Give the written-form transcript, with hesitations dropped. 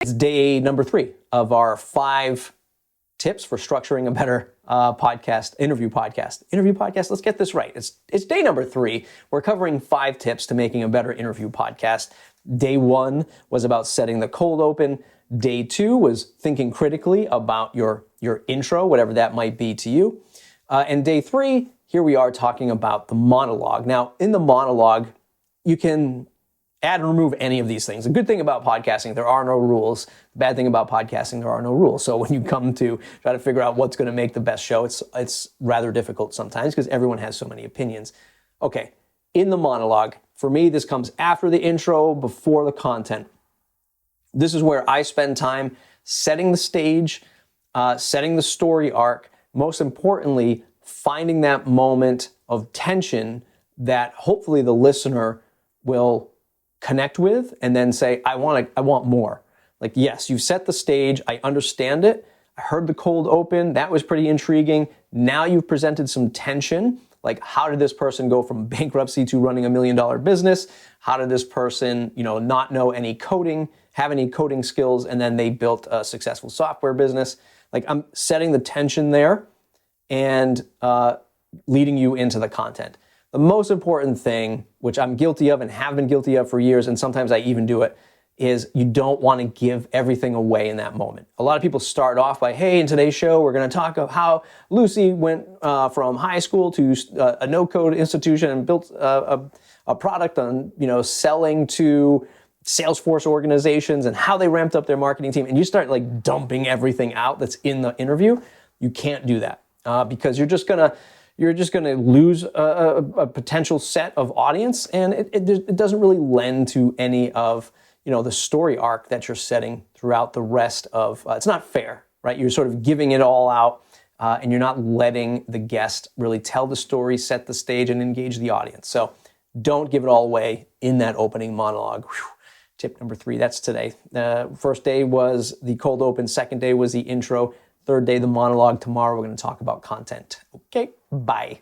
It's day number 3 of our 5 tips for structuring a better interview podcast. Let's get this right. It's day number 3. We're covering 5 tips to making a better interview podcast. Day 1 was about setting the cold open. Day 2 was thinking critically about your intro, whatever that might be to you. And day 3, here we are talking about the monologue. Now, in the monologue, you can add and remove any of these things. The good thing about podcasting, there are no rules. The bad thing about podcasting, there are no rules. So when you come to try to figure out what's going to make the best show, it's rather difficult sometimes because everyone has so many opinions. Okay, in the monologue, for me, this comes after the intro, before the content. This is where I spend time setting the stage, setting the story arc, most importantly, finding that moment of tension that hopefully the listener will connect with and then say, I want more. Like, yes, you've set the stage. I understand it. I heard the cold open. That was pretty intriguing. Now you've presented some tension. Like, how did this person go from bankruptcy to running $1 million business? How did this person, not know any coding, have any coding skills, and then they built a successful software business? Like, I'm setting the tension there and leading you into the content. The most important thing, which I'm guilty of and have been guilty of for years, and sometimes I even do it, is you don't want to give everything away in that moment. A lot of people start off by, hey, in today's show, we're going to talk about how Lucy went from high school to a no-code institution and built a product on, selling to Salesforce organizations and how they ramped up their marketing team. And you start like dumping everything out that's in the interview. You can't do that because you're just going to lose a potential set of audience, and it doesn't really lend to any of the story arc that you're setting throughout the rest of. It's not fair, right? You're sort of giving it all out, and you're not letting the guest really tell the story, set the stage, and engage the audience. So don't give it all away in that opening monologue. Whew. Tip number 3, that's today. First day was the cold open. Second day was the intro. Third day, the monologue. Tomorrow, we're going to talk about content. Okay, bye.